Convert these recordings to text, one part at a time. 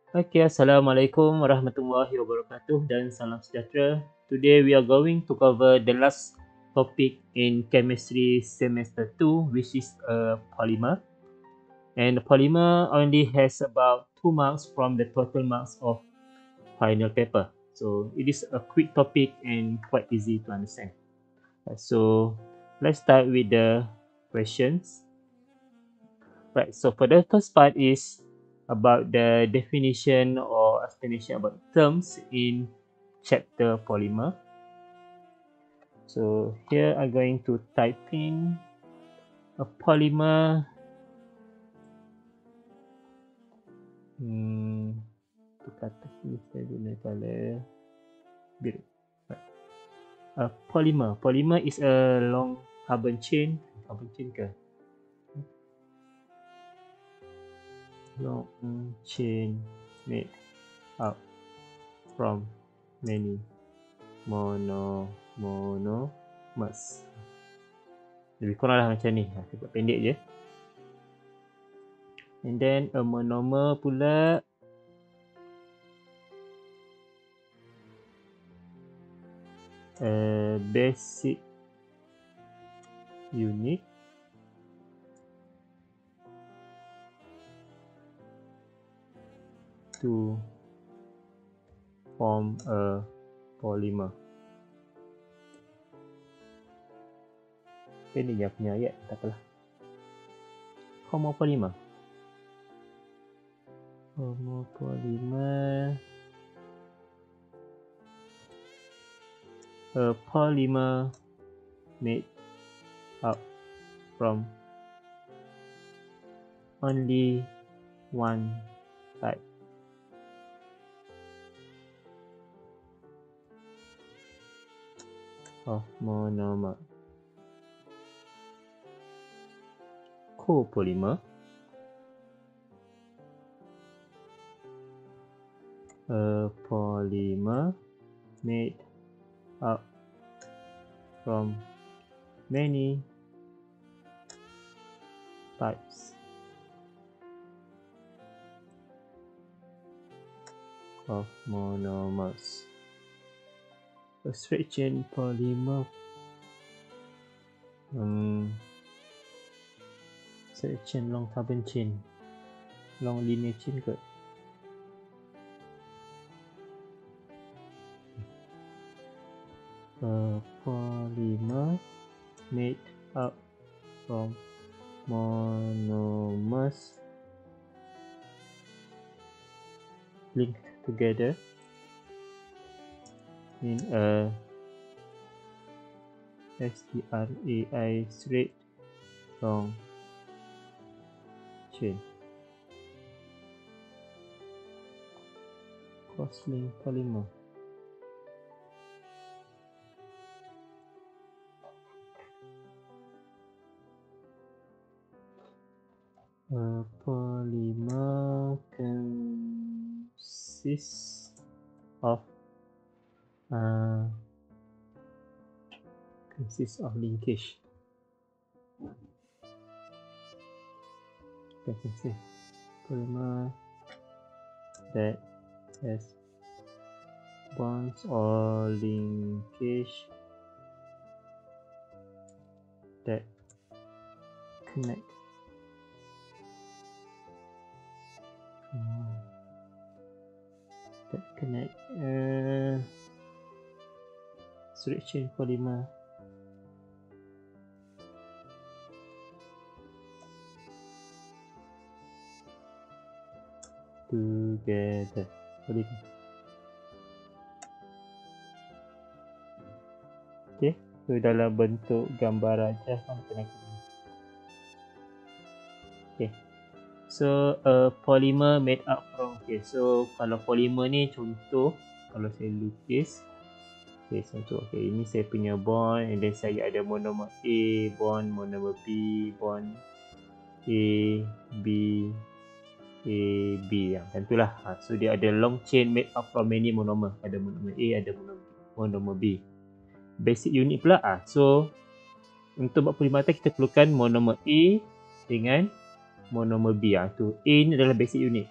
Okay, Assalamualaikum warahmatullahi wabarakatuh dan salam sejahtera. Today we are going to cover the last topic in chemistry semester 2, which is polymer. And the polymer only has about 2 marks from the total marks of final paper. So it is a quick topic and quite easy to understand. So let's start with the questions. Right, so for the first part is about the definition or explanation about terms in chapter polymer. So here I'm going to type in a polymer. Tu kata sini saya guna color biru. Right. A polymer. Polymer is a long carbon chain. Carbon chain ke? Long chain made up from many monomers. Lebih kurang lah macam ni. Saya buat pendek je. And then a monomer pula a basic unit to form a polymer. Ini dia punya ayat, tak apalah. Homopolymer. Homopolymer. A polymer made up from only one type of monomer. Copolymer. A polymer made up from many types of monomers. A straight chain polymer. Straight chain, long carbon chain, long linear chain ke? A polymer made up from monomers linked together in a STRAI straight long chain. Cross-linked polymer. A polymer consists of linkage. You can see polymer that has bonds or linkage that connect straight chain polymer together. Okay, so dalam bentuk gambar aja okay. So a polymer made up from, okay, so kalau polymer ni contoh, kalau saya lukis, okay, contoh, okay, ini saya punya bond, and then saya ada monomer A bond, monomer B bond, A, B, A, B, macam tu lah. So dia ada long chain made up from many monomer, ada monomer A, ada monomer B. Basic unit pula, so untuk buat perkhidmatan kita perlukan monomer A dengan monomer B. Tu A ni adalah basic unit.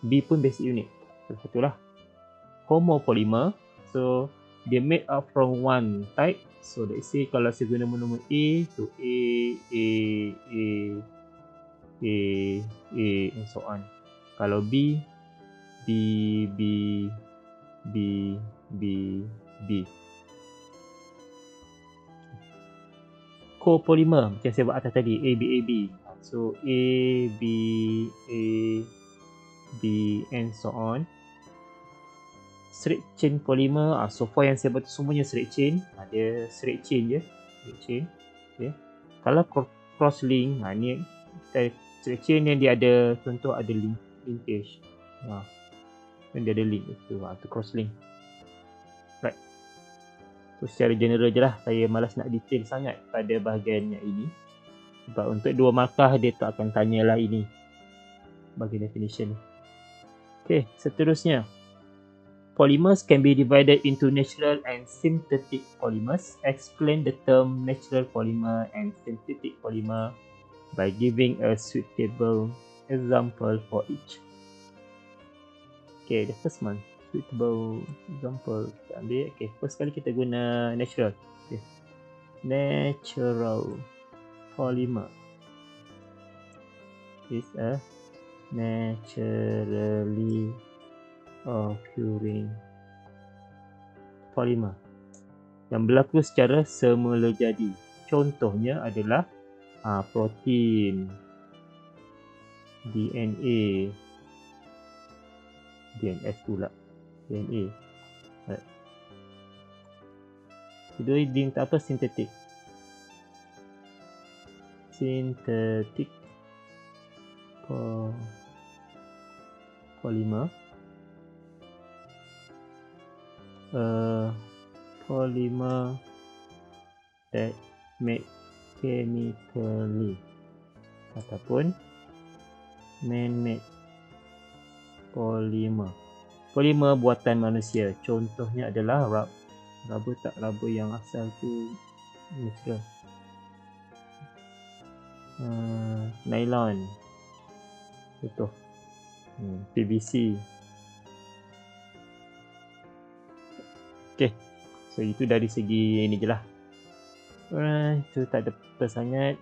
B pun basic unit. Salah satulah. Homopolymer. So dia made up from one type. So let's say kalau saya guna monomer A, so A, and so on. Kalau B, B. Copolymer macam saya buat atas tadi, AB. So A, B, and so on. Straight chain polymer, so far yang saya buat semuanya straight chain. Dia straight chain je, okay. Kalau cross link, ni straight chain yang dia ada, contoh ada linkage, dia ada link tu cross link. Right. So secara general je lah, saya malas nak detail sangat pada bahagian yang ini, sebab untuk 2 markah dia tak akan tanyalah ini bagi definition. Okay, seterusnya, polymers can be divided into natural and synthetic polymers. Explain the term natural polymer and synthetic polymer by giving a suitable example for each. Okay, the first one, suitable example. Kita ambil, okay, first kali kita guna natural. Okay. Natural polymer is a naturally occurring polymer yang berlaku secara semula jadi. Contohnya adalah protein, DNA, DNS pula, DNA. Right. Kedua dia minta apa? Synthetic polymer. Polymer that made chemically ataupun man-made polymer. Polymer buatan manusia. Contohnya adalah rubber yang asal tu natural. Nylon. Contoh. PVC. Okay, so itu dari segi ini je lah. Alright, itu tak ada apa sangat.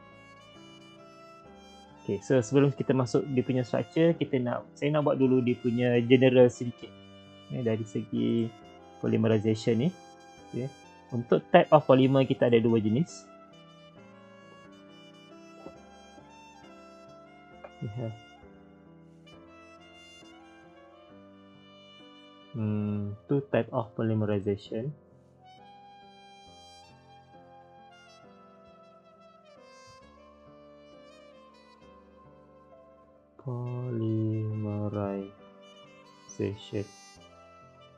Okay, so sebelum kita masuk dia punya structure, saya nak buat dulu dia punya general sedikit. Dari segi polymerization ni. Okay. Untuk type of polymer kita ada 2 jenis. We have two type of polymerization.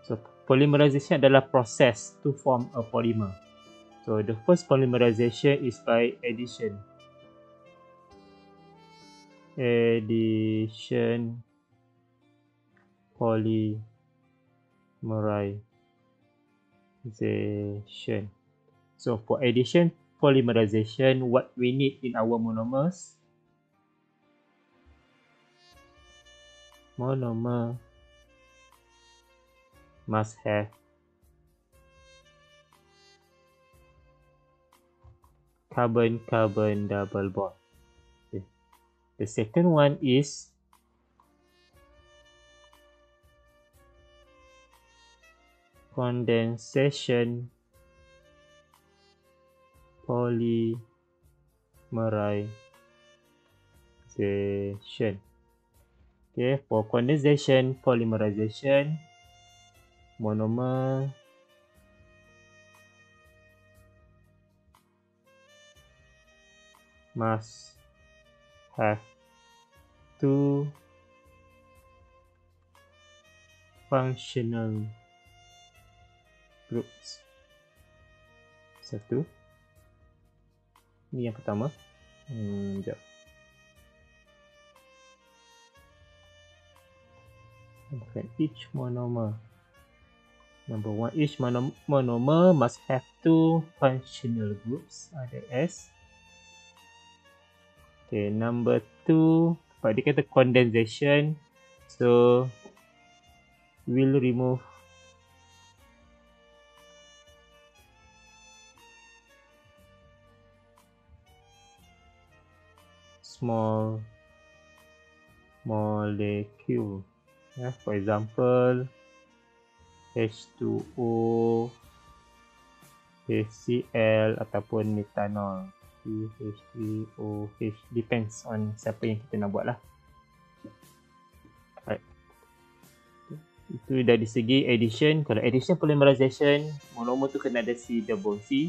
So polymerization adalah process to form a polymer. So the first polymerization is by addition. Polymerization. So for addition polymerization, what we need in our monomers? Monomer must have carbon-carbon double bond. Okay. The second one is condensation polymerization. Okay, for condensation polymerization, monomer must have 2 functional groups. Satu. Ini yang pertama. Sekejap. Each monomer. Number 1, each monomer must have 2 functional groups. Ada S. Okay, number 2, dia kata condensation. So we'll remove small molecule. For example, H2O, HCl ataupun metanol. CH3OH, depends on siapa yang kita nak buat lah. Right. Itu dari segi addition. Kalau addition polymerization, monomer tu kena ada C double C.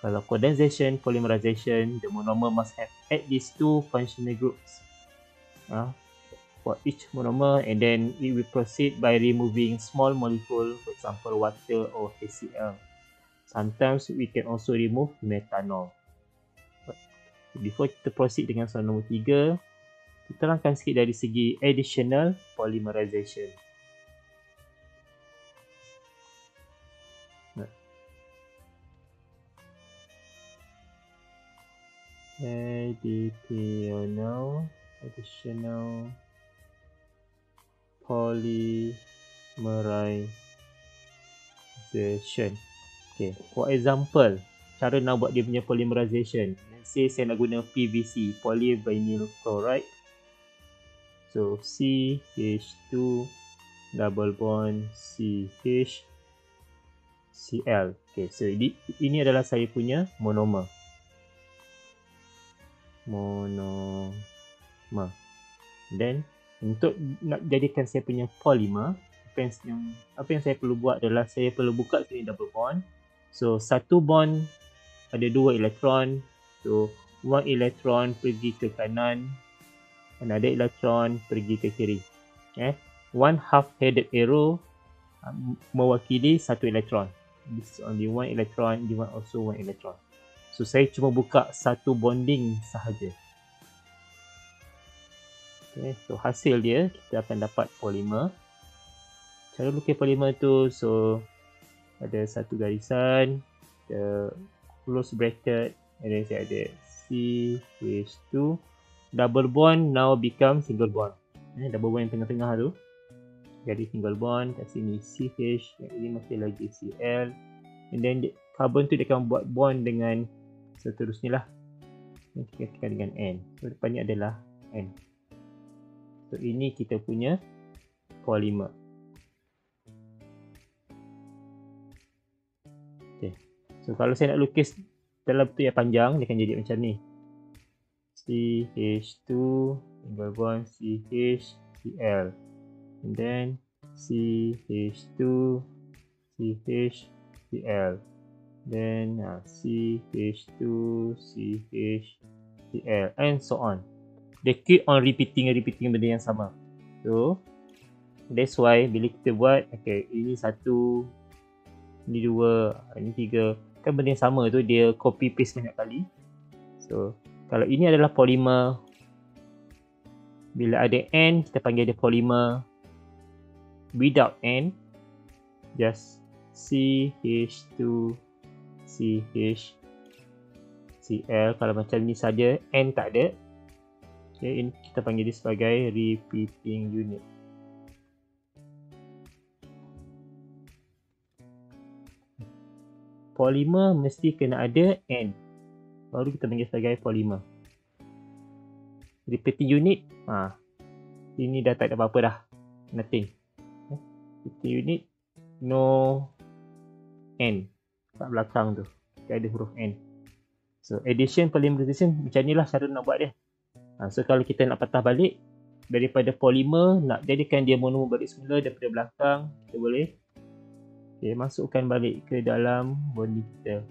Kalau condensation polymerization, the monomer must have at least 2 functional groups for each monomer, and then it will proceed by removing small molecule, for example water or HCl. Sometimes we can also remove methanol. Before kita proceed dengan soalan nombor 3, kita terangkan sikit dari segi additional polymerization. Additional polymerization. Okay, for example, cara nak buat dia punya polymerization. Let's say saya nak guna PVC, polyvinyl chloride. So CH2 double bond CH Cl. Okay, so ini adalah saya punya monomer. Then untuk nak jadikan saya punya polymer, apa yang saya perlu buat adalah saya perlu buka sini double bond. So satu bond ada 2 elektron. So 1 elektron pergi ke kanan, another elektron pergi ke kiri. One half-headed arrow mewakili 1 elektron. This is only 1 electron, this one also 1 electron. So saya cuma buka satu bonding sahaja. Okay, so hasil dia kita akan dapat polimer. Cara lukis polimer tu, so ada satu garisan, the close bracket, and then saya ada CH2 double bond now become single bond. Double bond yang tengah-tengah tu jadi single bond. Kat sini CH, yang ini masih lagi Cl, and then carbon tu dia akan buat bond dengan seterusnya lah. Kita tekan dengan N. So depan ni adalah N. So ini kita punya polimer. Okay. So kalau saya nak lukis dalam bentuk yang panjang, dia akan jadi macam ni. CH2 single bond CH Cl, and then CH2 CH Cl, then CH2 CH Cl, and so on. They keep on repeating benda yang sama. So that's why bila kita buat, okay, ini 1, ini 2, ini 3, kan benda yang sama tu dia copy paste banyak kali. So kalau ini adalah polimer, bila ada N kita panggil dia polimer. Without N, just CH2 CH Cl. Kalau macam ni saja, N tak ada, okay, ini kita panggil dia sebagai repeating unit. Polimer mesti kena ada N, baru kita panggil sebagai polimer. Repeating unit, ini dah tak ada apa-apa dah, nothing. Repeating unit, no N kat belakang tu, tak ada huruf N. So addition polymerization macam ni lah cara nak buat dia. So kalau kita nak patah balik daripada polimer, nak jadikan dia monomer balik semula daripada belakang, kita boleh masukkan balik ke dalam bonding kita.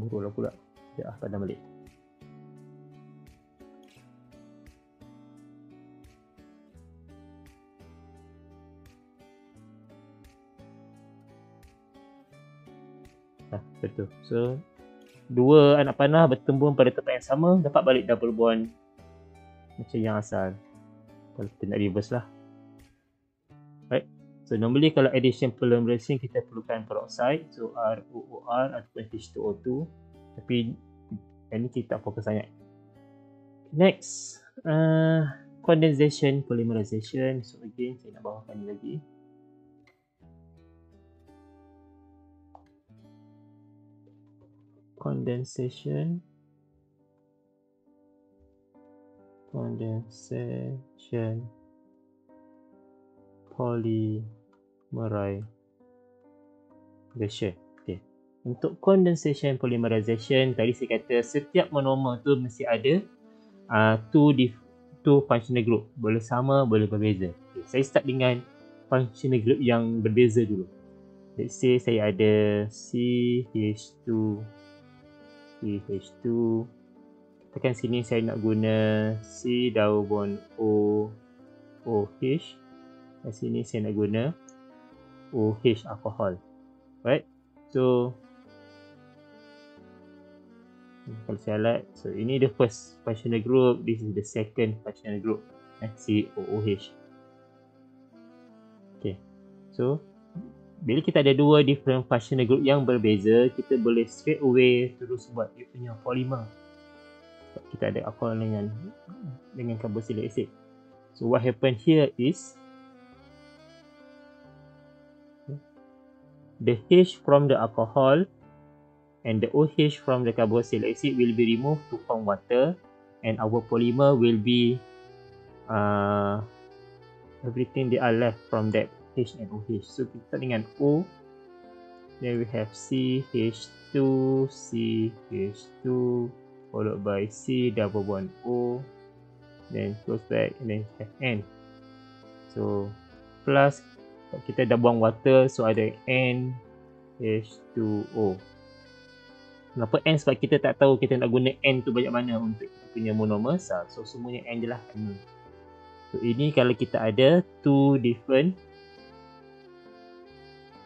Buruk lah pula. Sekejap padam balik. Betul. So dua anak panah bertembung pada tempat yang sama, dapat balik double bond macam yang asal. Kalau kita nak reverse lah. Right. So normally kalau addition polymerization kita perlukan peroxide, so ROOR ataupun H2O2. Tapi yang ni kita tak fokus sangat. Next, condensation, polymerization. So again, saya nak bawakan ni lagi. Condensation, polymerization. Okay. Untuk condensation polymerization, tadi saya kata setiap monomer tu mesti ada two functional group. Boleh sama, boleh berbeza. Okay. Saya start dengan functional group yang berbeza dulu. Let's say saya ada CH2. Tekan sini saya nak guna C double bond OH. Kat sini saya nak guna OH alcohol. Right? So kalau saya lihat, so ini the first functional group, this is the second functional group, COOH. Okay. So bila kita ada dua different functional group yang berbeza, kita boleh straight away terus buat dia punya polymer. Kita ada alcohol dengan carboxylic acid. So what happen here is the H from the alcohol and the OH from the carboxylic acid will be removed to form water, and our polymer will be everything they are left from that H and OH. So kita start dengan O, then we have CH2, followed by C double bond O, then close back, and then have N. So plus kita dah buang water, so ada NH2O. Kenapa N? Sebab kita tak tahu kita nak guna N tu banyak mana untuk kita punya monomer. So semuanya N je lah. So ini kalau kita ada two different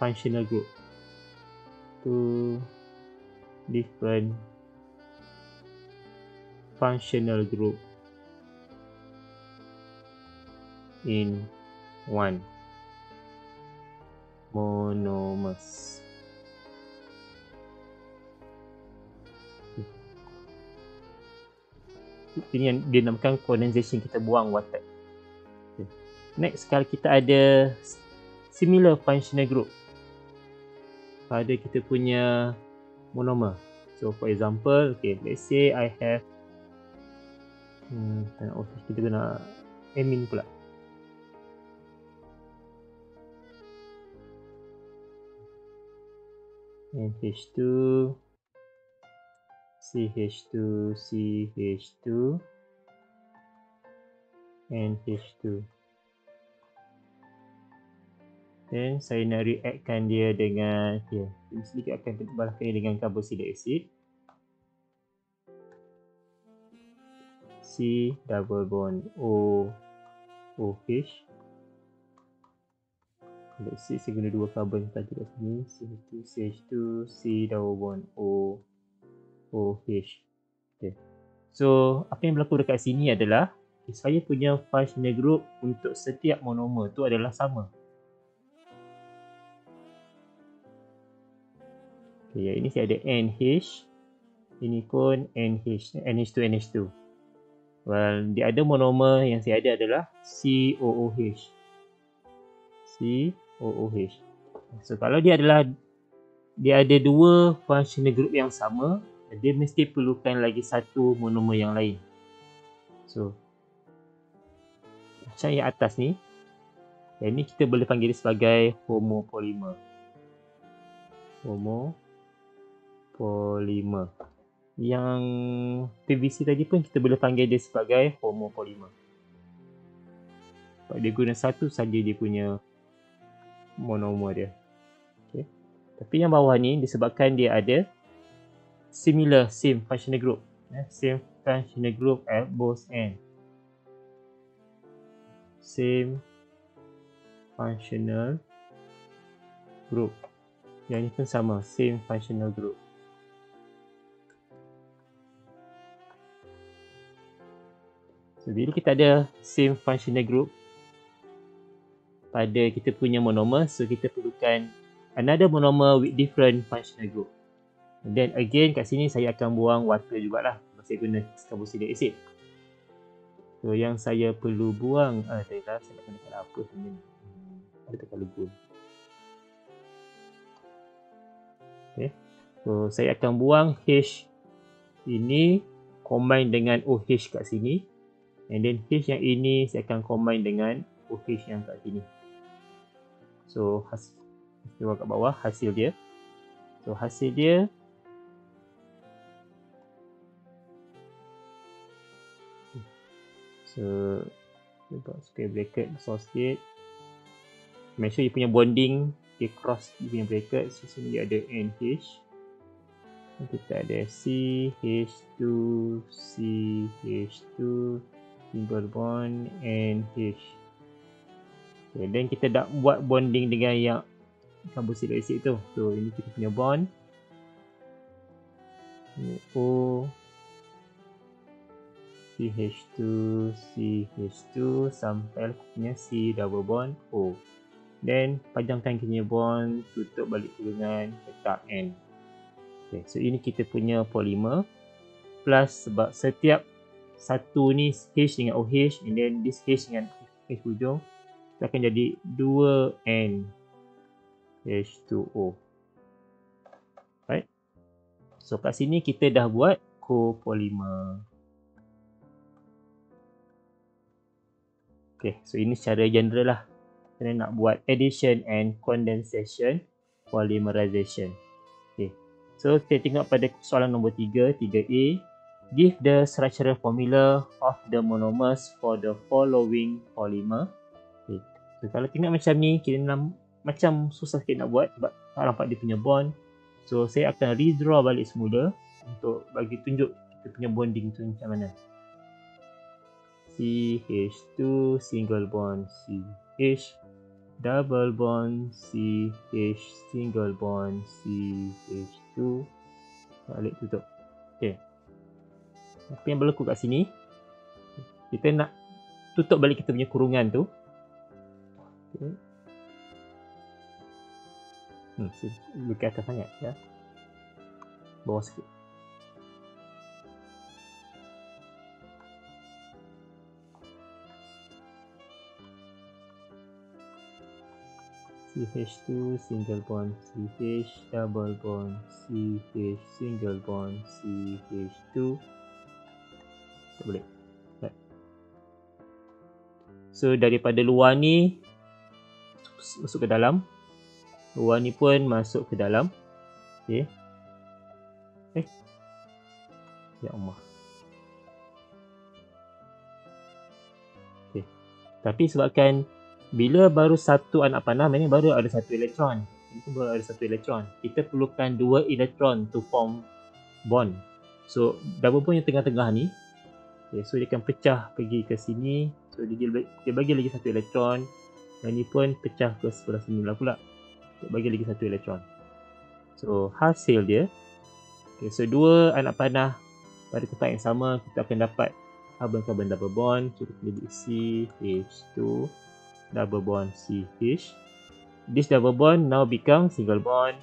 functional group. Two different functional group in one monomers. Ini yang dinamakan condensation, kita buang water. Okay. Next, kalau kita ada similar functional group pada kita punya monomer. So for example, okay, let's say I have kita guna amine pula. NH2, CH2, NH2. Then saya nak reactkan dia dengan sedikit akan terbalaskan dengan carboxylic acid. C double bond OH. Let's say saya guna dua carbon tadi kat sini, CH2, C double bond OH. Okay. So apa yang berlaku dekat sini adalah saya punya functional group untuk setiap monomer tu adalah sama. Okay, yang ini saya ada NH, ini pun NH2. Well, di ada monomer yang saya ada adalah COOH. So kalau dia ada dua functional group yang sama, dia mesti perlukan lagi satu monomer yang lain. So macam yang atas ni, yang ni kita boleh panggil dia sebagai homopolymer. Yang PVC tadi pun kita boleh panggil dia sebagai homopolymer. Sebab dia guna satu saja dia punya monomer dia. Okay. Tapi yang bawah ni disebabkan dia ada same functional group. Same functional group at both ends. Same functional group. Yang ni pun sama, same functional group. So, bila kita ada same functional group pada kita punya monomer, so kita perlukan another monomer with different functional group. then again kat sini saya akan buang water jugalah. Saya guna carboxylic acid. So yang saya perlu buang saya nak gunakan apa sebenarnya? Ada tekan logo. Okay. So saya akan buang H ini combine dengan OH kat sini. And then H yang ini saya akan combine dengan OH yang kat sini. So hasil kat bawah hasil dia. So hasil dia so buat square bracket besar sikit. Make sure you punya bonding dia cross you punya bracket. So sini dia ada NH. Kita ada CH2 CH2 single bond NH. Okay, then kita dah buat bonding dengan yang carboxylic acid tu. So ini kita punya bond. Ini O CH2 CH2 sampai punya C double bond O. Then panjangkan punya bond, tutup balik kurungan, letak N. Okay, so ini kita punya polimer. Plus sebab setiap satu ni H dengan OH and then this H dengan H hujung, kita akan jadi 2N H2O. Right? So kat sini kita dah buat copolymer. Okay, so ini secara general lah. Kita nak buat addition and condensation polymerization. Okay. So kita tengok pada soalan nombor 3, 3A. Give the structural formula of the monomers for the following polymer. Okay. So kalau tengok macam ni, kita macam susah sikit nak buat sebab tak nampak dia punya bond. So saya akan redraw balik semula untuk bagi tunjuk kita punya bonding tu macam mana. CH2 single bond CH, double bond CH, single bond CH2, balik tutup. Okay. Apa yang berlaku kat sini, kita nak tutup balik kita punya kurungan tu. Okay. Lebih ke atas sangat ya. Bawah sikit. CH2 single bond CH, double bond CH, single bond CH2. Tak boleh. So daripada luar ni masuk ke dalam, luar ni pun masuk ke dalam. Okay. Ya Allah. Okay. Tapi sebabkan bila baru satu anak panah, ini baru ada satu elektron. Ini pun baru ada satu elektron. Kita perlukan 2 elektron to form bond. So double bond yang tengah-tengah ni, okay, so dia akan pecah pergi ke sini. So dia bagi lagi satu elektron. Dan ni pun pecah ke sebelah sini lah pula. Dia bagi lagi satu elektron. So hasil dia, okay, so 2 anak panah pada tempat yang sama, kita akan dapat carbon-carbon double bond. So kita jadi CH2 double bond CH. This double bond now become single bond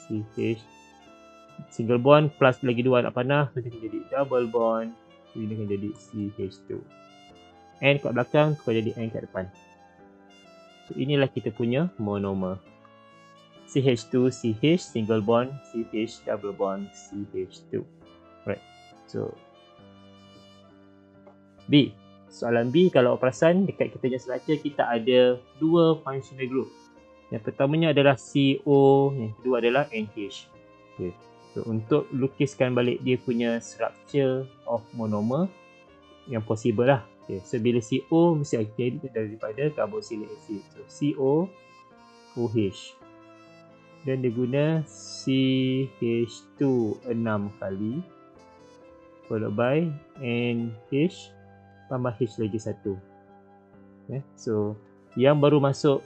CH. Single bond plus lagi 2 anak panah, so dia akan jadi double bond. So ini akan jadi CH2. N kat belakang, tu akan jadi N kat depan. So inilah kita punya monomer. CH2 CH, single bond CH, double bond CH2. Right. So B. Soalan B, kalau perasan dekat kita punya structure kita ada 2 functional group. Yang pertamanya adalah CO, yang kedua adalah NH. Okay. So untuk lukiskan balik dia punya structure of monomer yang possible lah. Okay. So bila CO mesti jadi daripada carboxylic acid. So CO OH. Dan dia guna CH2 6 kali followed by NH tambah H lagi satu. Okay. So yang baru masuk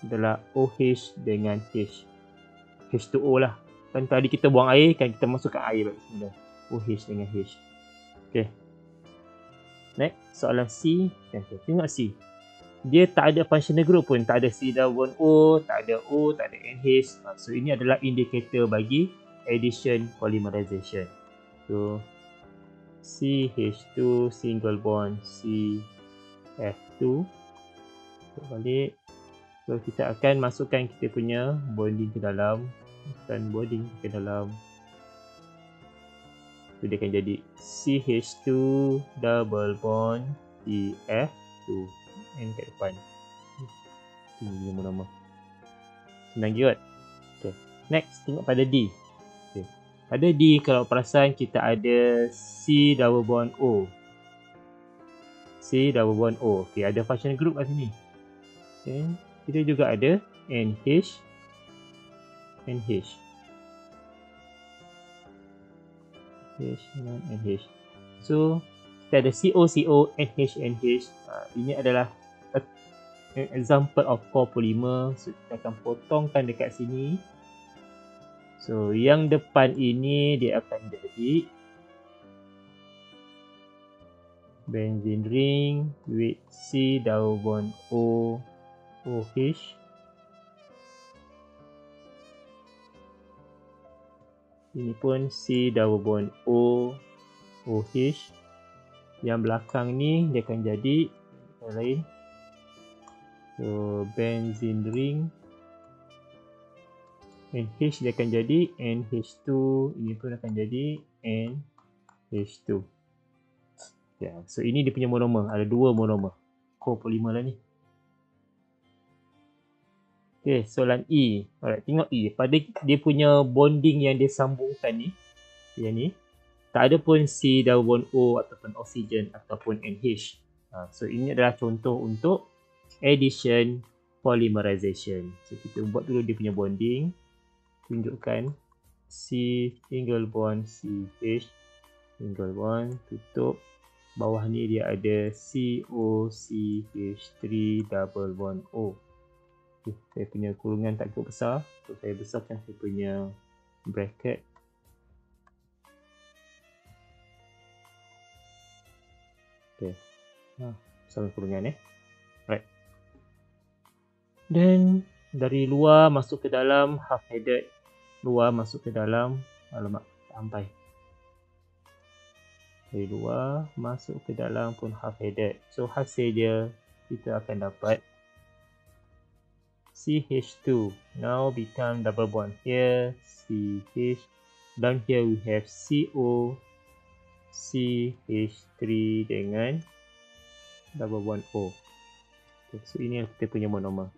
adalah OH dengan H. H2O lah. Kan tadi kita buang air, kan kita masukkan air balik semula. OH dengan H. Okay. Next, soalan C. Okay. Tengok C. Dia tak ada functional group pun. Tak ada C double O, tak ada O, tak ada NH. So ini adalah indikator bagi addition polymerization. So CH2 single bond CF2. Balik. So kita akan masukkan kita punya bonding ke dalam. Masukkan bonding ke dalam. So dia akan jadi CH2 double bond CF2. N kat depan. Ini nama. Senang je kot. Okay. Next, tengok pada D. Okay. Pada D, kalau perasan kita ada C double bond O. C double bond O. Okay, ada functional group kat sini. Okay. Kita juga ada NH. NH. NH. So, kita ada CO, CO, NH, NH. Ini adalah example of copolymer. So, kita akan potongkan dekat sini. So, yang depan ini dia akan jadi benzene ring with C double bond O, OH. Ini pun C double bond O, OH. Yang belakang ni dia akan jadi yang lain. So, benzene ring NH dia akan jadi NH2. Ini pun akan jadi NH2. Ya, so ini dia punya monomer. Ada dua monomer. Copolymer lah ni. Okay, soalan E. Alright, tengok E. Pada dia punya bonding yang dia sambungkan ni, yang ni, tak ada pun C double bond O ataupun oksigen ataupun NH. So ini adalah contoh untuk addition polymerization. So kita buat dulu dia punya bonding. Tunjukkan C single bond CH single bond, tutup. Bawah ni dia ada COCH3 double bond O. Okay, saya punya kurungan tak cukup besar, so saya besarkan saya punya bracket. Okay, besarkan kurungan right. Dan dari luar masuk ke dalam half headed. Luar masuk ke dalam, alamak, sampai. Dari luar masuk ke dalam pun half headed. So hasil dia kita akan dapat CH2 now become double bond here, CH. Down here we have CO, CH3 dengan double bond O. Okay, so ini kita punya monomer.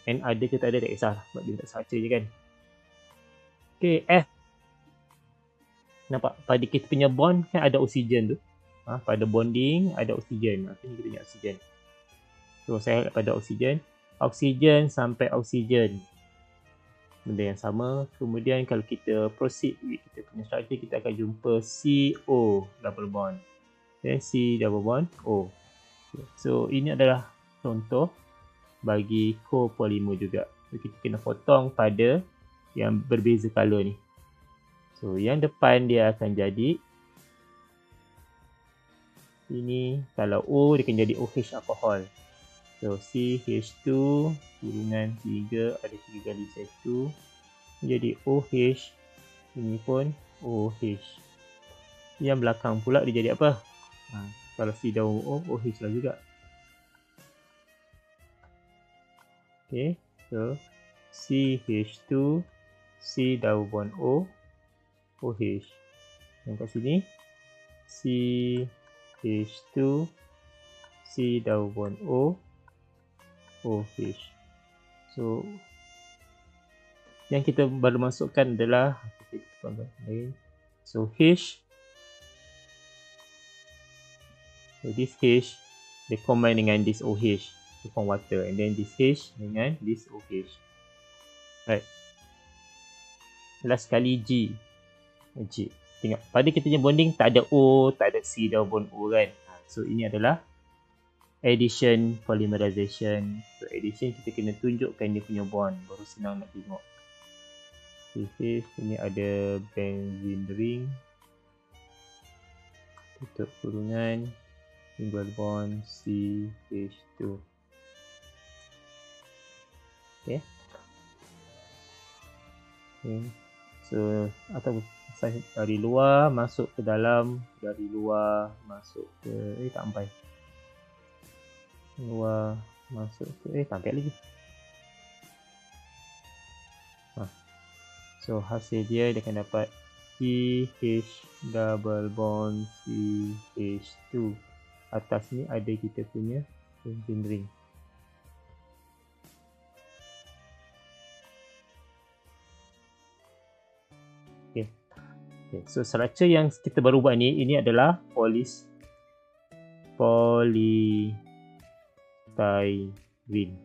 And ada ke tak ada tak kisah, sebab dia tak saja je kan. Okay, F. Nampak pada kita punya bond kan ada oksigen tu. Pada bonding ada oksigen. Ini kita punya oksigen. So saya pada oksigen. Oksigen sampai oksigen. Benda yang sama. Kemudian kalau kita proceed with kita punya structure, kita akan jumpa CO double bond. Then C double bond O. So ini adalah contoh bagi copolymer juga. So kita kena potong pada yang berbeza color ni. So yang depan dia akan jadi ini, kalau O dia akan jadi OH alcohol. So CH2 kurungan 3 ada 3 kali C2 jadi OH. Ini pun OH. Yang belakang pula dia jadi apa? Kalau C dan O, OH lah juga. Okay, so CH2 C double bond O, OH. Yang kat sini CH2 C double bond O, OH. So yang kita baru masukkan adalah so H. So this H they combine dengan this OH to form water, and then this H dengan this OH. Right. Last kali G. Tengok pada kita punya bonding tak ada O, tak ada C double bond O kan. So ini adalah addition polymerization. So addition kita kena tunjukkan dia punya bond, baru senang nak tengok. Okay, ini ada benzene ring, tutup kurungan, single bond CH2. Okay. So So atau dari luar masuk ke dalam, dari luar masuk ke tak sampai. Luar masuk ke tak sampai lagi. So hasil dia akan dapat CH double bond CH2. Atas ni ada kita punya benzene ring. Okay. So structure yang kita baru buat ni, ini adalah polystyrene.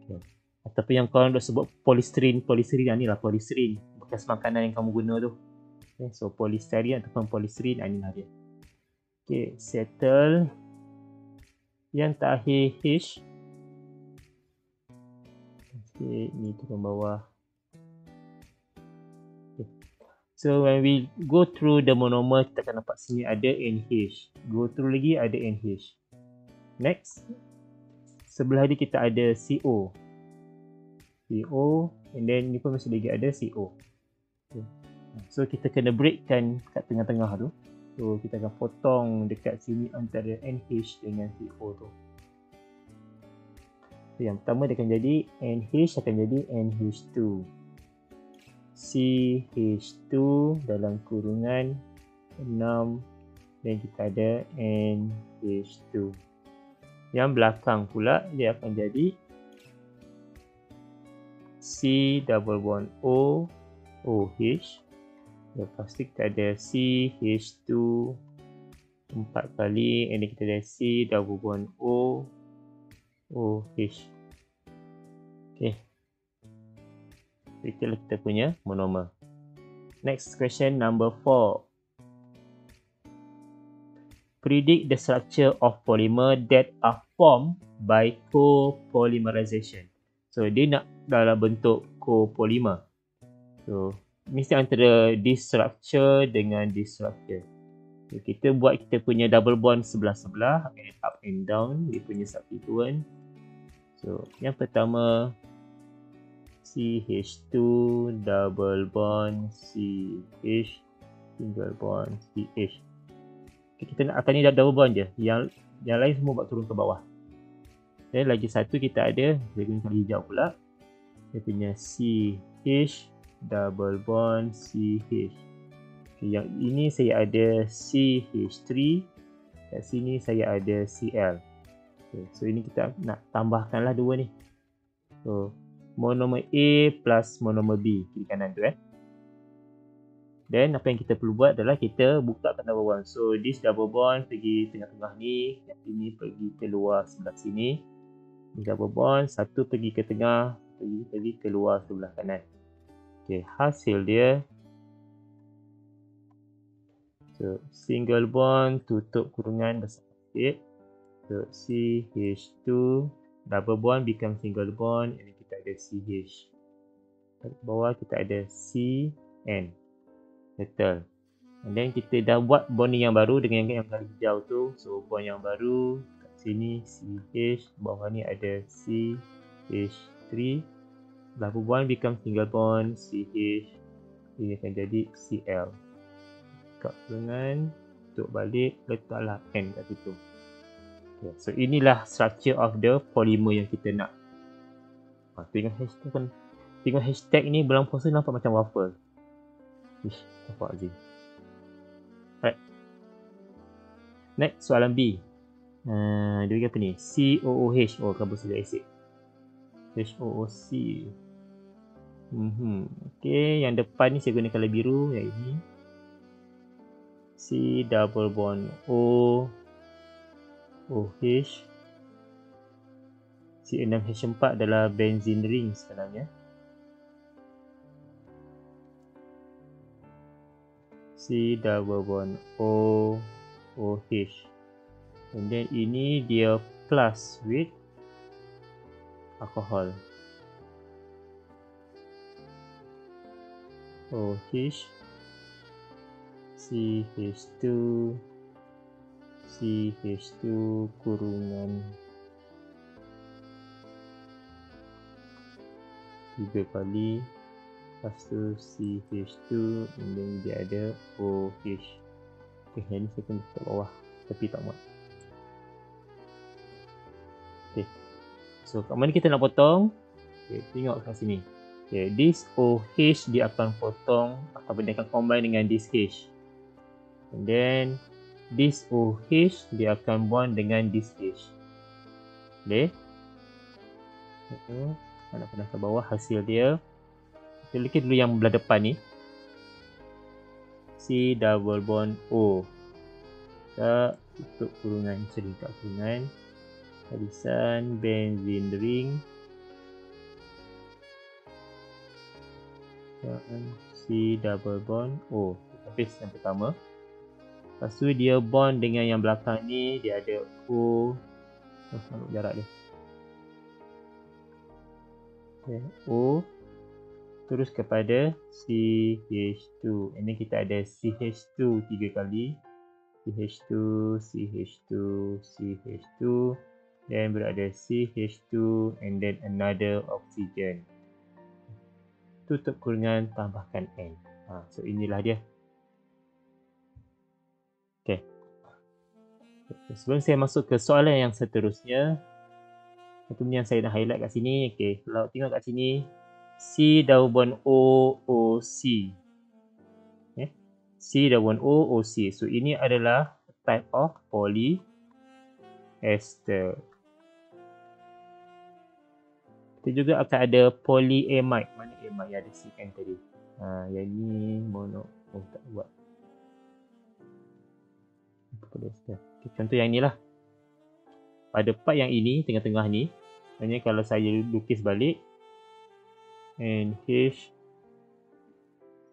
Okay. Ataupun yang korang dah sebut polystyrene ni lah polystyrene. Bekas makanan yang kamu guna tu. Okay. So polystyrene ataupun polystyrene ni lah dia. Okay, settle. Yang terakhir H. Okay, ni turun bawah. Okay. So when we go through the monomer, kita akan nampak sini ada NH. Go through lagi ada NH. Next. Sebelah ni kita ada CO. CO. And then ni pun masih lagi ada CO. Okay. So kita kena breakkan kat tengah-tengah tu. So kita akan potong dekat sini antara NH dengan CO tu. So, yang pertama dia akan jadi NH akan jadi NH2. CH2 dalam kurungan 6 dan kita ada NH2. Yang belakang pula dia akan jadi C double bond O OH. Lepas tu kita ada CH2 4 kali and then kita ada C double bond O OH. Okay. Itulah kita punya monomer. Next question number 4. Predict the structure of polymer that are formed by copolymerization. So dia nak dalam bentuk copolymer. So mesti antara this structure dengan this structure. So, kita buat kita punya double bond sebelah-sebelah and up and down dia punya substituent. So yang pertama CH2 double bond CH single bond CH. Okay, kita nak akan ni double bond je. Yang lain semua buat turun ke bawah. Dan lagi satu kita ada dia guna hijau pula. Dia punya CH double bond CH. Okay, yang ini saya ada CH3. Kat sini saya ada Cl. Okay, so ini kita nak tambahkanlah dua ni. So monomer A plus monomer B kiri kanan tu Dan apa yang kita perlu buat adalah kita buka double bond. So this double bond pergi tengah-tengah ni, yang ini pergi keluar sebelah sini. Ini double bond, satu pergi ke tengah, pergi keluar sebelah kanan. Okay, hasil dia so single bond tutup kurungan besar sikit. So CH2 double bond become single bond and kita ada CH. Kat bawah kita ada CN. Betul. And then kita dah buat bonding yang baru dengan yang hijau tu. So bond yang baru kat sini CH, bawah ni ada CH3. Double bond become single bond CH. Ini akan jadi Cl. Kat kurungan, tutup balik, letaklah N kat situ. Okay, so inilah structure of the polymer yang kita nak. Tengok hashtag ni bulan puasa nampak macam waffle. Ish, nampak Azim. Alright. Next, soalan B. Dia bagi apa ni? COOH. Oh, carboxylic acid. HOOC. Okay, yang depan ni saya guna colour biru. Yang ini. C double bond O OH. C6H4 adalah benzene ring sebenarnya. C double bond O OH. And then ini dia plus with alcohol. OH CH2 CH2 kurungan 3 kali Lepas tu CH2 and then dia ada OH. Okay, yang ni saya kena letak bawah tapi tak muat. Okay, so kat mana kita nak potong? Okay, tengok kat sini. Okay, this OH dia akan potong ataupun dia akan combine dengan this H. And then this OH dia akan bond dengan this H. Boleh? Nak kena ke bawah hasil dia. Kita lukis dulu yang belah depan ni. C double bond O. Kita tutup kurungan, buka kurungan. Barisan benzene ring. Dan C double bond O. Kita paste yang pertama. Lepas tu dia bond dengan yang belakang ni, dia ada O. Ambil jarak dia. Okay, O. Terus kepada CH2. Ini kita ada CH2 3 kali. CH2, CH2, CH2. Then berada CH2 and then another oxygen. Tutup kurungan, tambahkan N. So inilah dia. Okay. Sebelum saya masuk ke soalan yang seterusnya, itu yang saya nak highlight kat sini. Okay, kalau tengok kat sini, C double bond O, O, C. Okay. C double bond O, O, C. So ini adalah type of polyester. Kita juga akan ada polyamide. Mana amide yang ada CN tadi? Yang ni mono. Tak buat. Polyester. Okay, contoh yang inilah. Pada part yang ini, tengah-tengah ni, hanya kalau saya lukis balik, and H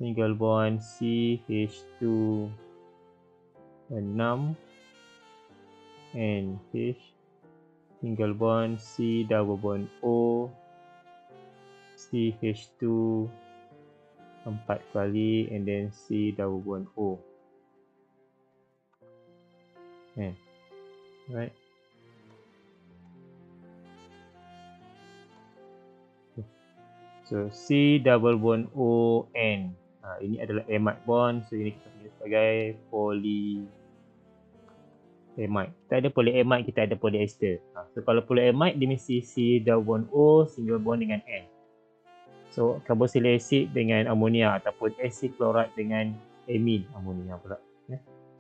single bond CH2 6 and H single bond C double bond O CH2 4 kali and then C double bond O. Right. So C double bond O N. Ini adalah amide bond. So ini kita pilih sebagai polyamide. Kita ada polyamide, kita ada polyester. So kalau polyamide dia mesti C double bond O single bond dengan N. So carboxylic acid dengan amonia ataupun acid chloride dengan amine, amonia pula.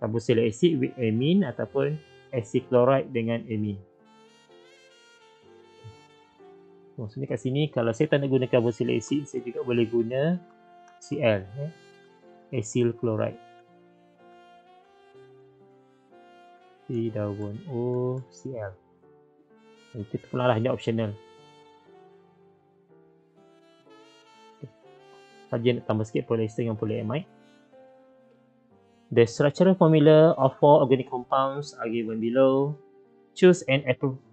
Carboxylic acid with amine ataupun acid chloride dengan amine. Maksudnya kat sini, kalau saya tak nak guna carboxylic acid, saya juga boleh guna Cl, acyl chloride. C double bond O, Cl. Itu pula lah, hanya optional. Saja nak tambah sikit polyester dengan polyamide. The structural formula of 4 organic compounds are given below. Choose an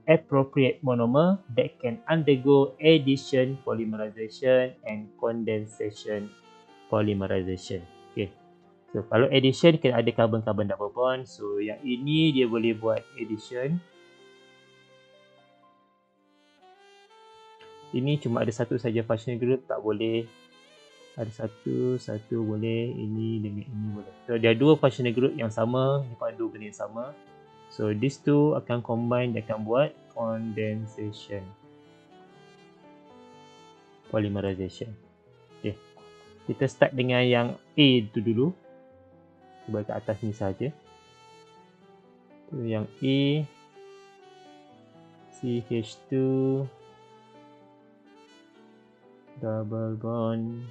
appropriate monomer that can undergo addition, polymerization and condensation polymerization. Okay. So kalau addition kan ada carbon-carbon double bond. So yang ini dia boleh buat addition. Ini cuma ada satu saja functional group, tak boleh. Ada satu boleh, ini dengan ini boleh. So dia ada dua functional group yang sama, ni pun ada dua benda yang sama. So these two akan combine, dia akan buat condensation polymerization. Okay. Kita start dengan yang A tu dulu. Cuba kat atas ni saja. Tu yang A, CH2 double bond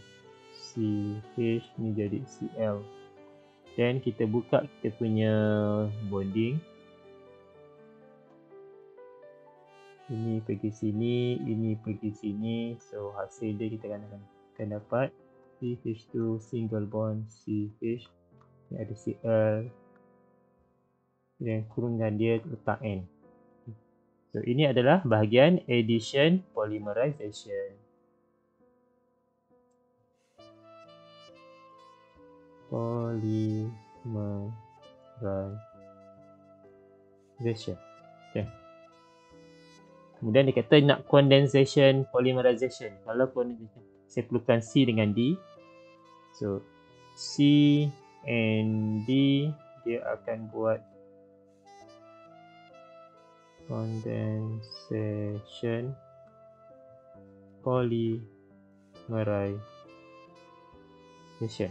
CH ni jadi Cl. Dan kita buka kita punya bonding. Ini pergi sini, ini pergi sini. So hasil dia kita akan dapat CH2 single bond CH. Ini ada Cl. Dan kurungan dia letak N. So ini adalah bahagian addition polymerization. Polymerization. Okay. Kemudian dia kata nak condensation polymerization. Kalau condensation, Saya perlukan C dengan D. So C and D, dia akan buat condensation polymerization.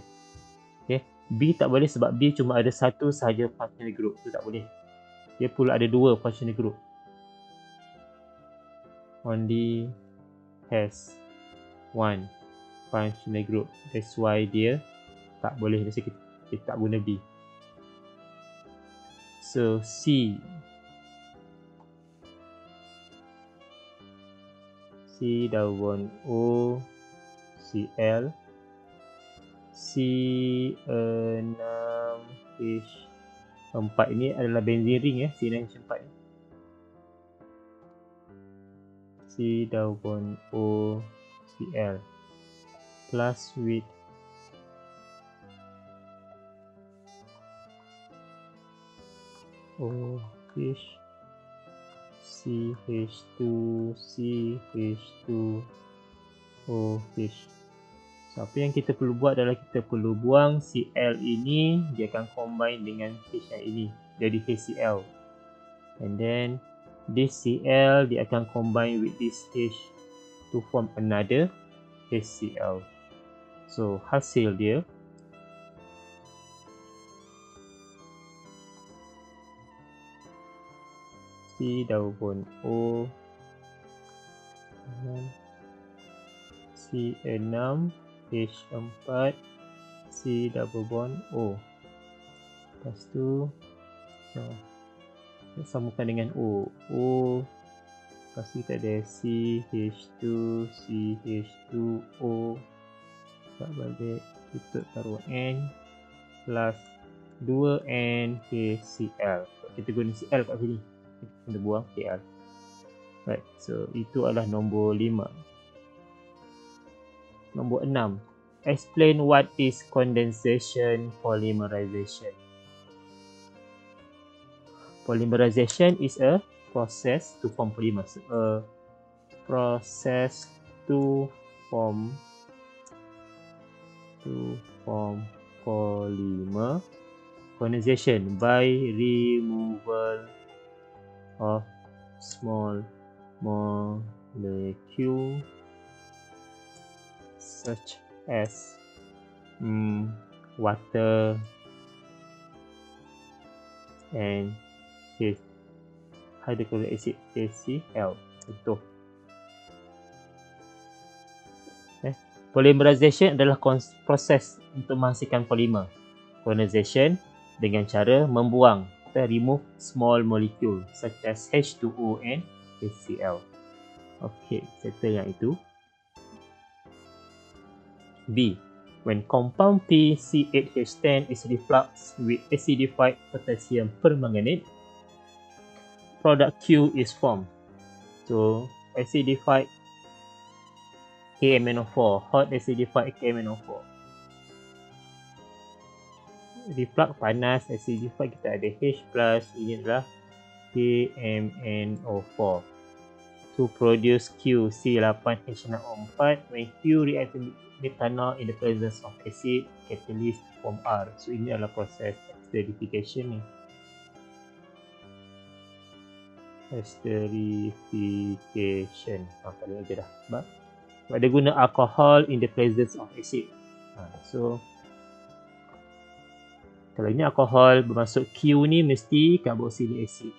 Okay. B tak boleh sebab B cuma ada satu sahaja functional group. Itu tak boleh. Dia perlu ada dua functional group. Only has one functional group. That's why dia tak boleh. Jadi kita tak guna B. So C double O Cl C6H4 ini adalah benzene ring ya, C6H4 ni. C double O Cl plus with OH CH2 OH. So, apa yang kita perlu buat adalah kita perlu buang Cl ini, dia akan combine dengan H yang ini, jadi HCl. And then this Cl dia akan combine with this H to form another HCl. So hasil dia C double bond O C6H4 C double bond O. Lepas tu sambungkan dengan O. Lepas tu kita ada CH2 CH2O. Tak balik, tutup taruh N plus 2N HCl. Kita guna Cl kat sini. Kita buang Cl. Right, so itu adalah nombor 5. Nombor 6. Explain what is condensation polymerization. Polymerization is a process to form polymers. A process to form polymer. Condensation by removal of small molecule such as water and hydrochloric acid HCl. Contoh. Polymerization adalah proses untuk menghasilkan polimer. Condensation dengan cara membuang atau remove small molecule such as H2O and HCl. Okay, settle yang itu. B. When compound PCH10 is refluxed with acidified potassium permanganate, product Q is formed. So, acidified KMnO4, hot acidified KMnO4. Reflux panas, acidified kita ada H+, ini adalah KMnO4. To produce Q, C8H6O4, when Q reacts with methanol in the presence of acid, catalyst form R. So ini adalah proses esterification ni. Esterification. Kali aja dah. Sebab dia guna alcohol in the presence of acid. So kalau ini alkohol bermaksud Q ni mesti carboxylic acid.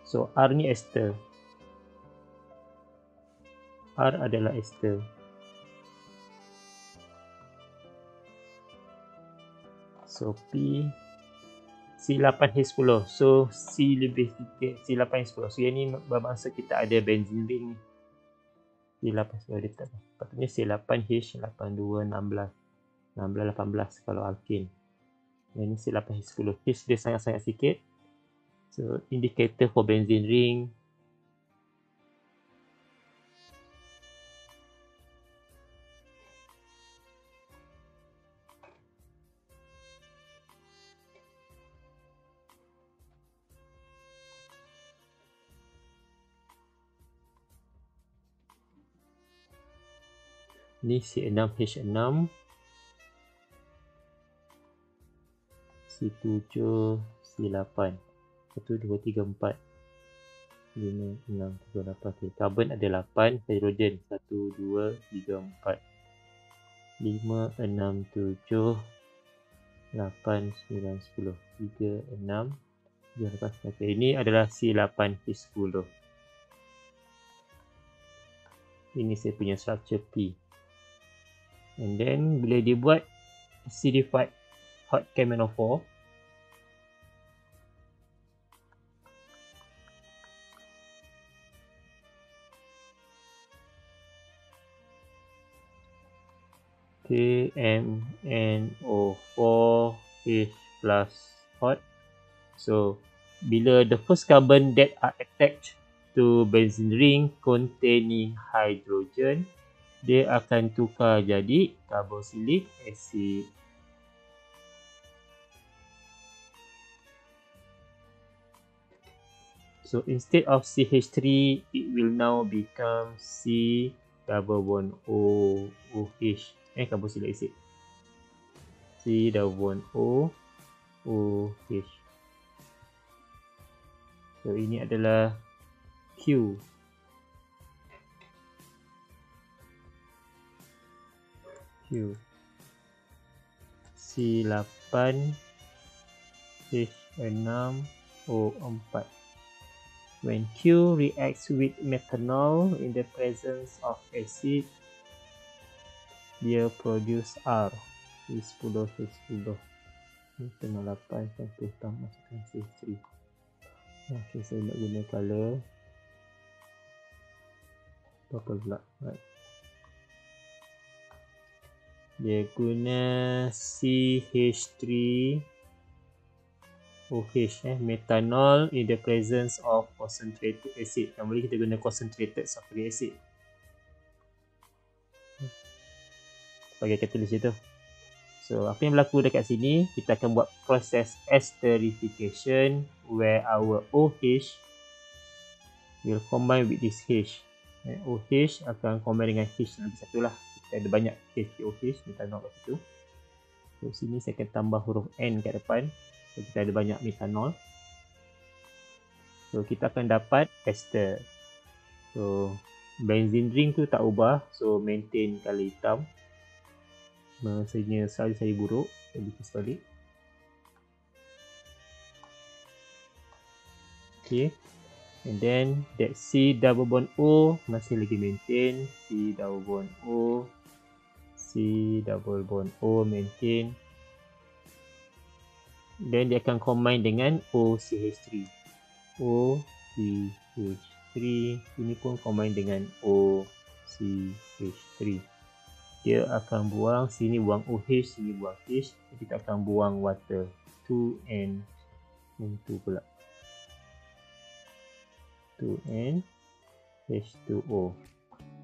So R ni ester. R adalah ester. So P C8H10. So C lebih sikit C8H10. So yang ni bermaksud kita ada benzene ring ni. C8H10 dia tak. Patutnya C8H8216. 16-18 kalau alkin. Yang ni C8H10. H dia sangat-sangat sikit. So indicator for benzene ring. Ni C6, H6, C7, C8. 1, 2, 3, 4, 5, 6, 7, 8. Okay. Karbon ada 8, hidrogen 1, 2, 3, 4, 5, 6, 7, 8, 9, 10. 3, 6, 7, 8. Okay. Ini adalah C8H10. Ini saya punya structure P. And then bila dibuat acidified hot KMnO4, KMnO4H plus hot. So bila the first carbon that are attached to benzene ring containing hydrogen, dia akan tukar jadi carboxylic acid. So instead of CH3, it will now become C double bond OH, carboxylic acid. C double bond OH. So ini adalah Q. C8 H6O4. When Q reacts with methanol in the presence of acid, dia produce R. C10 H10. Methanol 8 campur tambahkan C3. Okay, saya nak guna color purple pula. Right. Dia guna CH3OH, methanol in the presence of concentrated acid. Yang boleh kita guna concentrated sulfuric acid sebagai catalyst itu. So apa yang berlaku dekat sini, kita akan buat proses esterification where our OH will combine with this H. OH akan combine dengan H lagi satu lah. Kita ada banyak HOH, methanol kat situ. So sini saya akan tambah huruf N kat depan. So kita ada banyak methanol. So kita akan dapat ester. So benzene ring tu tak ubah, so maintain color hitam. Maksudnya saya buruk, saya bikin balik. Okay, and then that C double bond O masih lagi maintain. C double bond O, C double bond O maintain. Then dia akan combine dengan OCH3. OCH3. Ini pun combine dengan OCH3. Dia akan buang, sini buang OH, sini buang H. Kita akan buang water 2N and 2 pula. 2N H2O.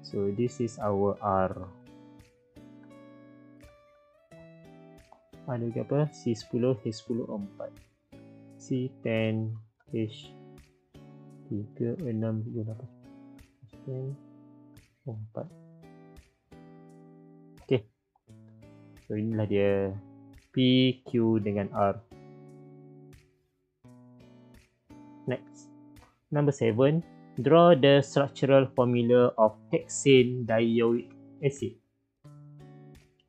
So this is our R. Ada juga apa? C10 H10O4. C10 H3 6 8 H10O4. Okay. So inilah dia P, Q dengan R. Next. Number 7. Draw the structural formula of hexane dioic acid.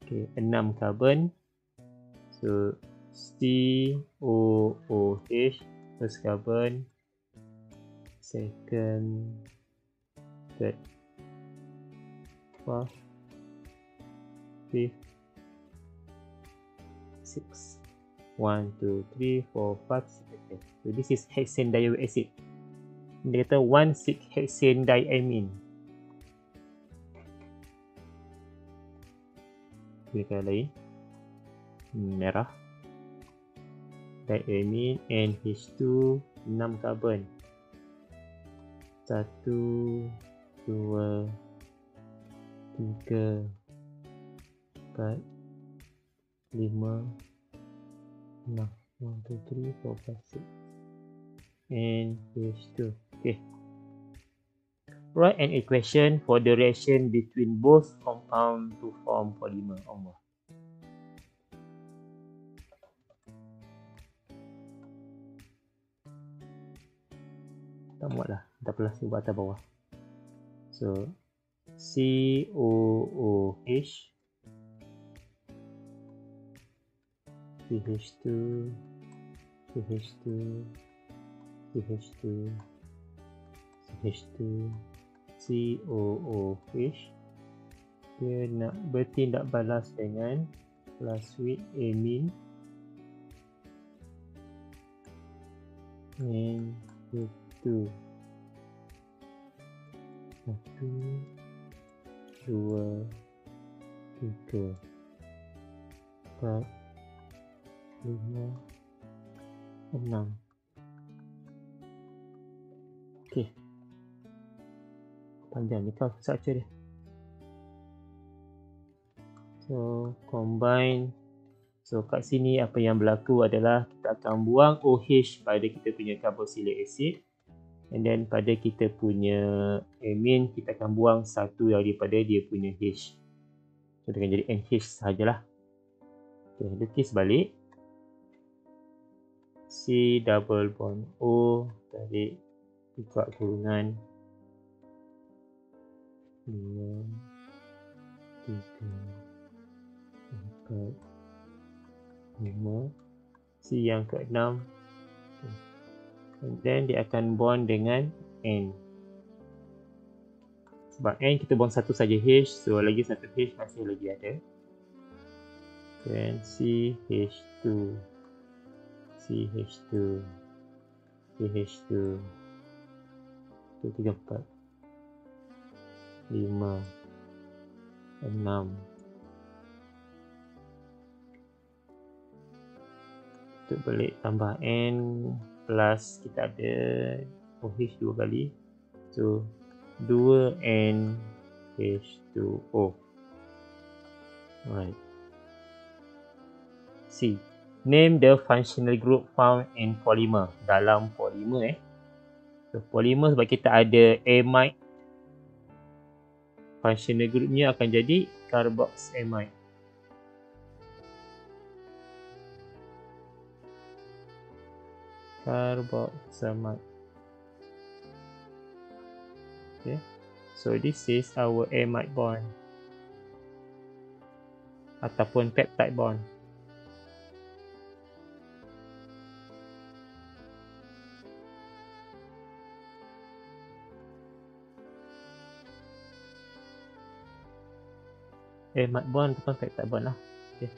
Okay, 6 carbon. So COOH, first carbon, second, third, fourth, fifth, 6. 1, 2, 3, 4, 5, 6. Okay. So this is hexane dioic acid. Dia kata 1,6-hexane diamine. Pilihkan lain. Merah. Diamine NH2, 6 carbon. 1, 2, 3, 4, 5, 6. 1, 2, 3, 4, 5, 6. NH2. Okay. Write an equation for the reaction between both compounds to form polymer. Allah. Tak muat lah. Tak apalah, saya buat atas bawah. So, COOH, CH2, CH2, CH2, CH2, COOH. Dia nak bertindak balas dengan plus with amine and itu 1, 2, 3, 4, 5, 6. Okey. Panjang ni kau structure dia. So, combine. So, kat sini apa yang berlaku adalah kita akan buang OH pada kita punya carboxylic acid. And then pada kita punya amine, kita akan buang satu daripada dia punya H. So, dia akan jadi NH sahajalah. Okay, lukis balik. C double bond O, tarik buka kurungan 2, 3, 4, 5. C yang ke-6. And then dia akan bond dengan N. Sebab N kita buang satu saja H, so lagi satu H masih lagi ada. Then CH2, CH2, CH2, 1, 2, 3, 4, 5, 6. Untuk balik tambah N plus kita ada OH 2 kali. So 2NH2O. Alright. C. Name the functional group found in polymer. Dalam polymer So polymer sebab kita ada amide. Functional groupnya akan jadi carboxamide. Carboxamide. Okay. So this is our amide bond. Ataupun peptide bond. Amide bond ataupun peptide bond lah. Okay.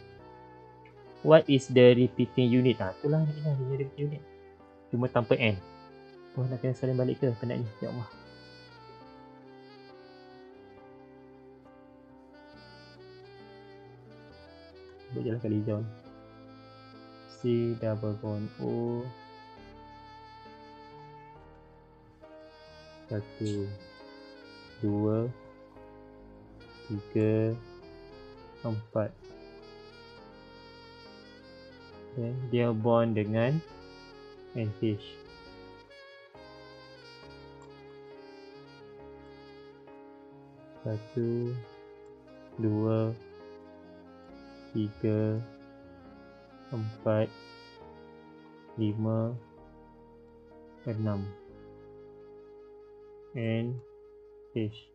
What is the repeating unit? Itulah ni lah repeating unit. Cuma tanpa N. Oh, nak kena salin balik ke penat ni? Ya Allah. Buat jalan kali hijau ni. C double bond O. 1, 2, 3, 4. Okay. Dia bond dengan NH. 1, 2, 3, 4, 5, 6. NH.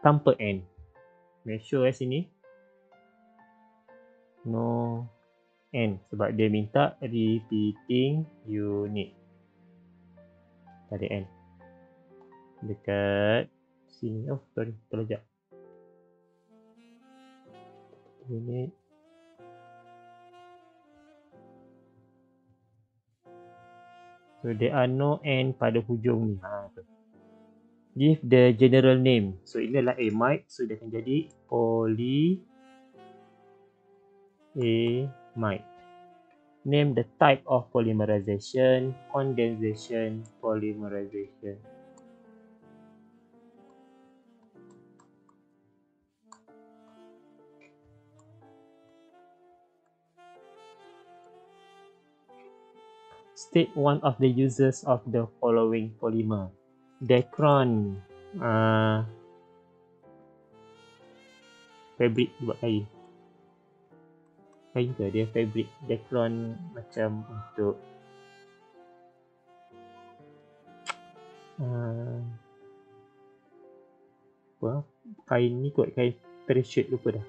Tanpa N. Make sure sini no N sebab dia minta repeating unit. Ada N dekat sini. Oh sorry, terlejak unit. So there are no N pada hujung ni. Give the general name. So ini adalah amide, so dia akan jadi polyamide. Name the type of polymerization, condensation, polymerization. State one of the uses of the following polymer. Dacron. Fabric buat kain. Kain ke dia fabric. Dacron macam untuk apa? Kain ni kot, kain parachute, lupa dah.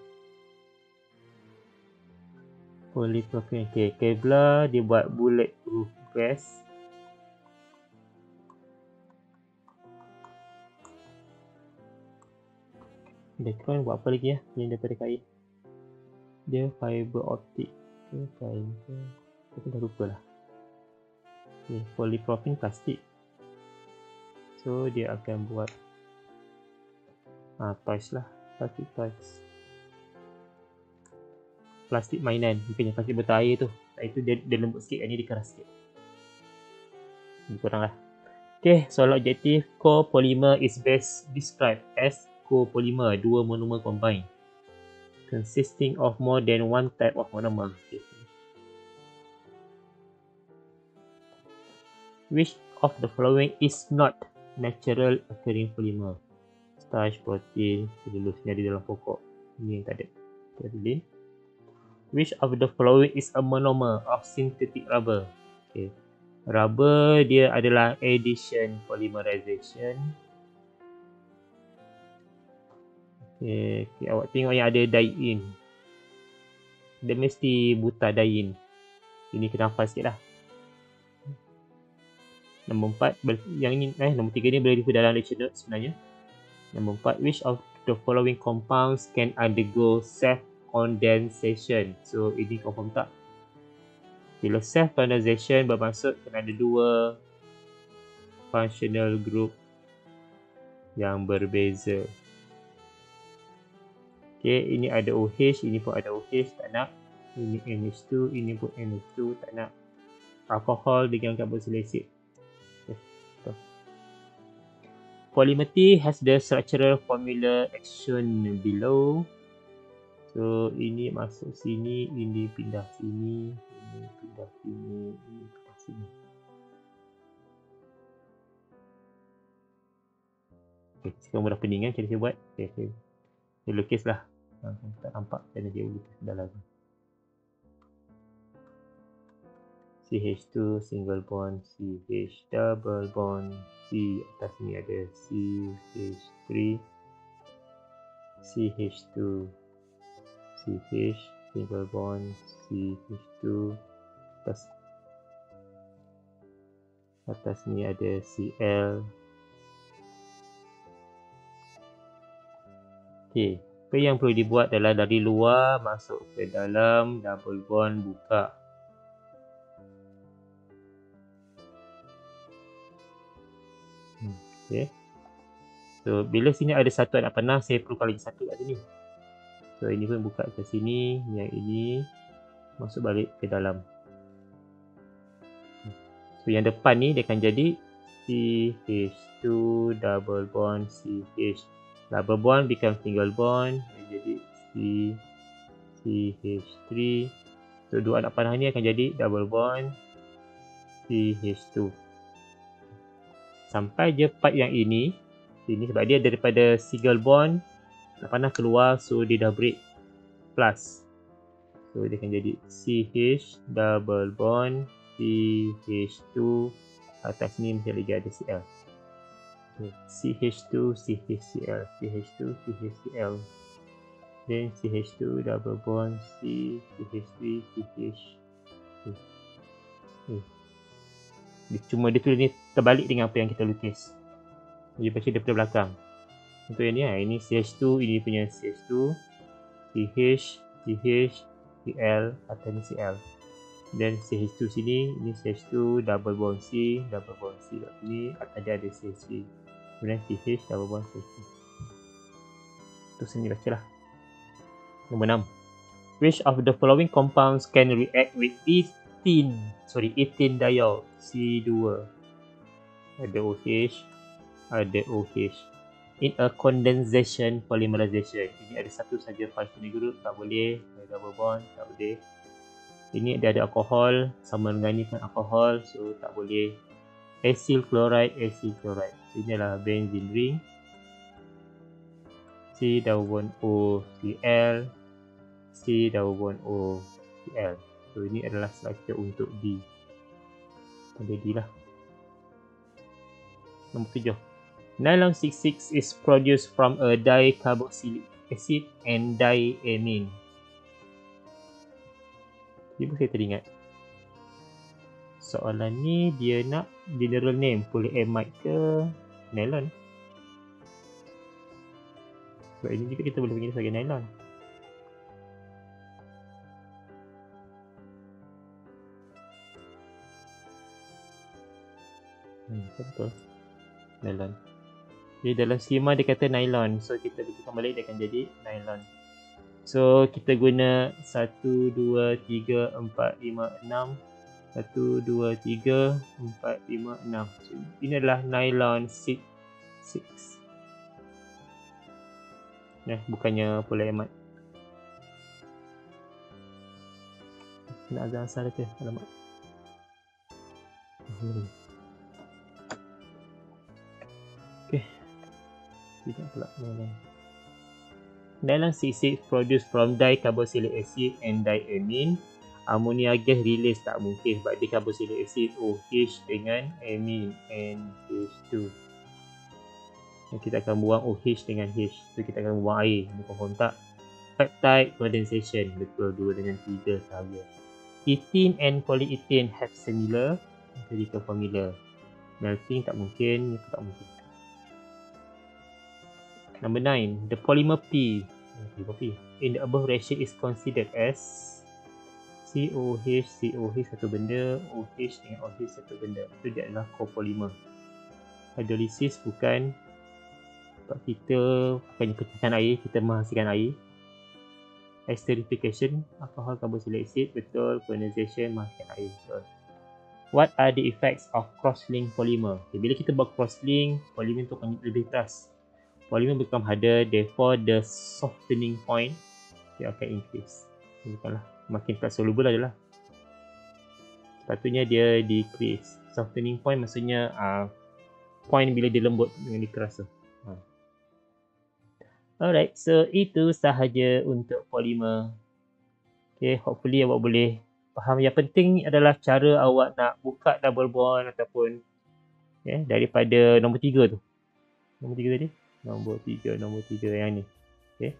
Polypropylene. Okay, Kevlar dia buat bulletproof vest. Dacron buat apa lagi ya yang daripada kain? Dia fiber optic ke kain ke? Aku dah lupa lah. Okay, polypropylene plastik. So dia akan buat toys lah, plastik toys. Plastik mainan, bukannya plastik botol air tu. Itu dia lembut sikit, ni dia keras sikit. Lebih kurang lah. Okay, soal objektif. Copolymer is best described as copolymer, dua monomer combine, consisting of more than one type of monomer. Okay. Which of the following is not natural occurring polymer? Starch, protein, cellulose ni ada dalam pokok. Ni yang tak ada. Caroline. Which of the following is a monomer of synthetic rubber? Okay. Rubber dia adalah addition polymerization. Okay, awak tengok yang ada die-in. Dia mesti buta die-in. Ini kena hafal sikit lah. Nombor 4, yang ini, nombor 3 ni boleh dibuat dalam lecture notes sebenarnya. Nombor 4, which of the following compounds can undergo self-condensation? So, ini confirm tak? Bila self-condensation bermaksud kena ada dua functional group yang berbeza. Okay, ini ada OH, ini pun ada OH, tak nak. Ini NH2, ini pun NH2, tak nak. Alkohol dengan carboxylic acid. Okay. Polymethy has the structural formula shown below. So, ini masuk sini, ini pindah sini, ini pindah sini, ini pindah sini. Okay, sekarang dah pening kan cara saya buat. Okay. Saya lukis lah. Tak nampak kerana dia lukis dalam. CH2 single bond, CH double bond, C atas ni ada CH3, CH2, CH single bond, CH2, atas ni ada Cl. Okay. Apa yang perlu dibuat adalah dari luar masuk ke dalam, double bond buka. Okay. So, bila sini ada satu anak panah, saya perlukan lagi satu kat sini. So, ini pun buka ke sini, yang ini masuk balik ke dalam. So, yang depan ni dia akan jadi CH2 double bond CH. Double bond become single bond, jadi CH3. So, dua anak panah ni akan jadi double bond CH2. Sampai je part yang ini sebab dia daripada single bond, anak panah keluar, so dia dah break plus. So, dia akan jadi CH double bond CH2. Atas ni mesti lagi ada Cl. CH2 CHCl, CH2 CHCl, then CH2 double bond C CH3 CH. Cuma dia tulis ni terbalik dengan apa yang kita lukis. Dia baca daripada belakang. Untuk yang ni, ini CH2, ini punya CH2, CH, CH, Cl, atau ni Cl. Dan CH2 sini, ini CH2 double bond C, double bond C kat sini, atas dia ada CH3. Kemudian CH double bond CH3. Terus ni baca lah. Nombor 6. Which of the following compounds can react with ethene diol C2? Ada OH, ada OH. In a condensation polymerization. Ini ada satu saja functional group, tak boleh. Ada double bond, tak boleh. Ini dia ada alkohol, sama dengan ni kan alkohol, so tak boleh. acyl chloride, acyl chloride. So inilah benzene ring. C double bond O Cl, C double bond O Cl. So ini adalah struktur untuk D. Pada D lah. Nombor 7. Nylon 66 is produced from a dicarboxylic acid and diamine. Ibu saya teringat. Soalan ni dia nak mineral name, polyamide ke nylon? Sebab ini juga kita boleh panggil sebagai nylon. Betul. Nylon. Jadi dalam skema dia kata nylon. So kita bukan balik dia akan jadi nylon. So kita guna 1, 2, 3, 4, 5, 6. 1, 2, 3, 4, 5, 6. So, ini adalah nylon 6. Bukannya polyamide. Nak azan asal ke? Alamak. Okay. Tidak pula nylon. Nylon 66 produced from dicarboxylic acid and diamine. Ammonia gas release tak mungkin sebab dicarboxylic acid OH dengan amine NH2. Kita akan buang OH dengan H. So kita akan buang air. Ini confirm tak? Peptide condensation. Betul, 2 dengan 3 sahaja. Ethene and polyethylene have similar chemical formula. Melting tak mungkin, itu tak mungkin. Number 9. The polymer P in the above ratio is considered as COH, COH satu benda, OH dengan OH satu benda. Itu dia adalah copolymer. Hydrolysis bukan, sebab kita bukannya pecahkan air, kita menghasilkan air. Esterification, alcohol carboxylic acid, betul. Condensation, menghasilkan air, betul. What are the effects of cross-link polymer? Okay, bila kita buat cross-link, polymer tu akan lebih keras. Polymer become harder, therefore the softening point dia akan increase. Bukanlah makin tak soluble adalah. Sepatutnya dia decrease. Softening point maksudnya point bila dia lembut dengan dia keras tu. Alright, so itu sahaja untuk polymer. Okay, hopefully awak boleh faham. Yang penting adalah cara awak nak buka double bond ataupun daripada nombor 3 tu. Nombor 3 tadi? Nombor 3 yang ni. Okay.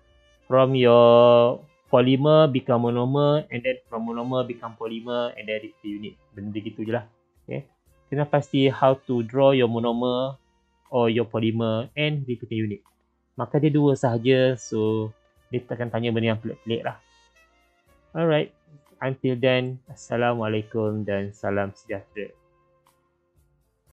From your polymer become monomer and then from monomer become polymer and then reach the unit. Benda gitu je lah. Okay. Kena pasti how to draw your monomer or your polymer and reach the unit. Maka dia 2 sahaja, so dia akan tanya benda yang pelik-pelik lah. Alright, until then, Assalamualaikum dan salam sejahtera.